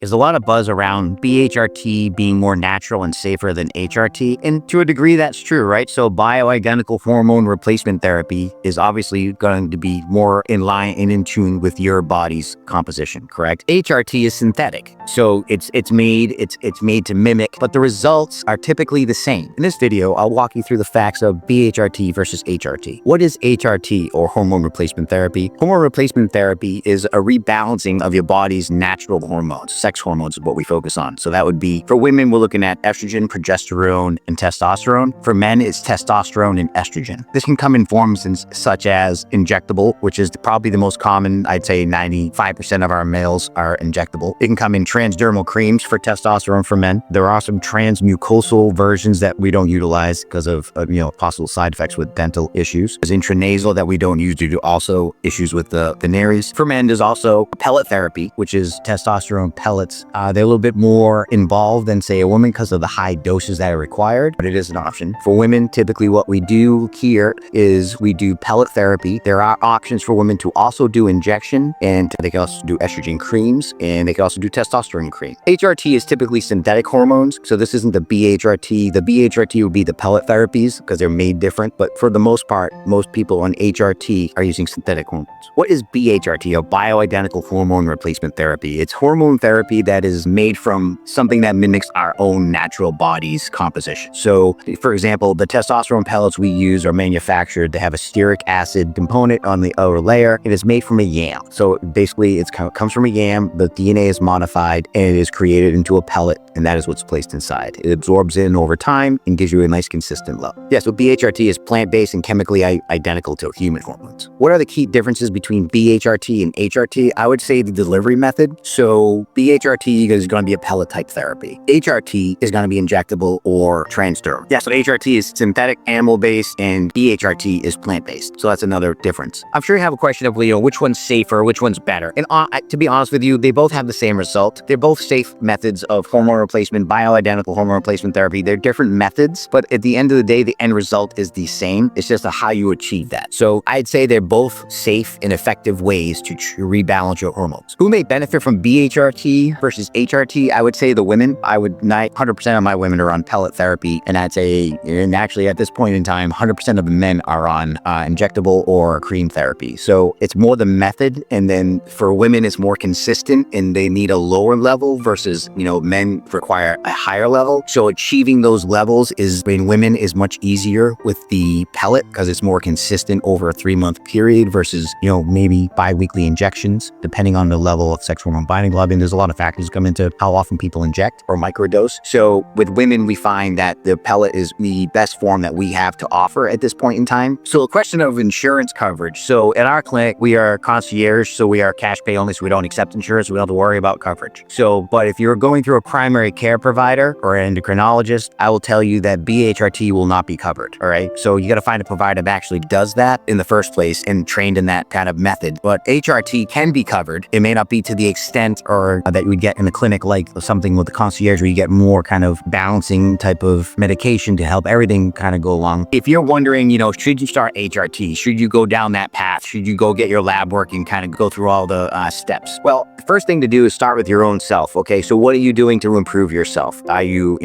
There's a lot of buzz around BHRT being more natural and safer than HRT. And to a degree, that's true, right? So bioidentical hormone replacement therapy is obviously going to be more in line and in tune with your body's composition, correct? HRT is synthetic. So it's made to mimic, but the results are typically the same. In this video, I'll walk you through the facts of BHRT versus HRT. What is HRT, or hormone replacement therapy? Hormone replacement therapy is a rebalancing of your body's natural hormones. Sex hormones is what we focus on. So that would be, for women, we're looking at estrogen, progesterone, and testosterone. For men, it's testosterone and estrogen. This can come in forms such as injectable, which is probably the most common. I'd say 95% of our males are injectable. It can come in transdermal creams for testosterone for men. There are some transmucosal versions that we don't utilize because of possible side effects with dental issues. There's intranasal that we don't use due to also issues with the venereals. For men, there's also pellet therapy, which is testosterone pellets. They're a little bit more involved than, say, a woman because of the high doses that are required, but it is an option. For women, typically what we do here is we do pellet therapy. There are options for women to also do injection, and they can also do estrogen creams, and they can also do testosterone cream. HRT is typically synthetic hormones, so this isn't the BHRT. The BHRT would be the pellet therapies because they're made different, but for the most part, most people on HRT are using synthetic hormones. What is BHRT, or bioidentical hormone replacement therapy? It's hormone therapy that is made from something that mimics our own natural body's composition. So, for example, the testosterone pellets we use are manufactured. They have a stearic acid component on the outer layer. It is made from a yam. So basically, it comes from a yam. The DNA is modified and it is created into a pellet, and that is what's placed inside. It absorbs in over time and gives you a nice consistent level. Yeah, so BHRT is plant-based and chemically identical to human hormones. What are the key differences between BHRT and HRT? I would say the delivery method. So BHRT is going to be a pellet type therapy. HRT is going to be injectable or transdermal. Yeah, so HRT is synthetic, animal-based, and BHRT is plant-based. So that's another difference. I'm sure you have a question of, which one's safer, which one's better. And to be honest with you, they both have the same result. They're both safe methods of hormone replacement, bioidentical hormone replacement therapy. They're different methods, but at the end of the day, the end result is the same. It's just how you achieve that. So I'd say they're both safe and effective ways to rebalance your hormones. Who may benefit from BHRT versus HRT? I would say the women. 100% of my women are on pellet therapy, and I'd say, and actually at this point in time, 100% of the men are on injectable or cream therapy. So it's more the method, and then for women, it's more consistent, and they need a lower level versus, men require a higher level. So achieving those levels in women is much easier with the pellet because it's more consistent over a 3-month period versus, maybe bi-weekly injections, depending on the level of sex hormone binding globulin. There's a lot of factors come into how often people inject or microdose. So with women, we find that the pellet is the best form that we have to offer at this point in time. So a question of insurance coverage. So at our clinic, we are concierge, so we are cash pay only, so we don't accept insurance. We don't have to worry about coverage. But if you're going through a primary care provider or an endocrinologist, I will tell you that BHRT will not be covered. All right. So you got to find a provider that actually does that in the first place and trained in that kind of method. But HRT can be covered. It may not be to the extent or that you would get in the clinic, like something with the concierge where you get more kind of balancing type of medication to help everything kind of go along. If you're wondering, should you start HRT? Should you go down that path? Should you go get your lab work and kind of go through all the steps? Well, the first thing to do is start with your own self. Okay, so what are you doing to improve yourself? Are you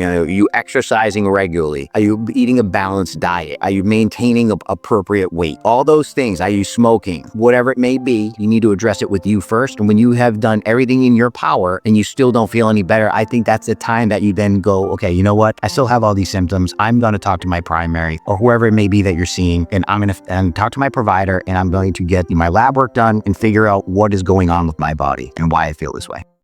exercising regularly? Are you eating a balanced diet? Are you maintaining appropriate weight? All those things. Are you smoking? Whatever it may be, you need to address it with you first. And when you have done everything in your power and you still don't feel any better, I think that's the time that you then go, okay, you know what? I still have all these symptoms. I'm going to talk to my primary or whoever it may be that you're seeing, and I'm going to talk to my provider, and I'm going to get my lab work done and figure out what is going on with my body and why I feel this way.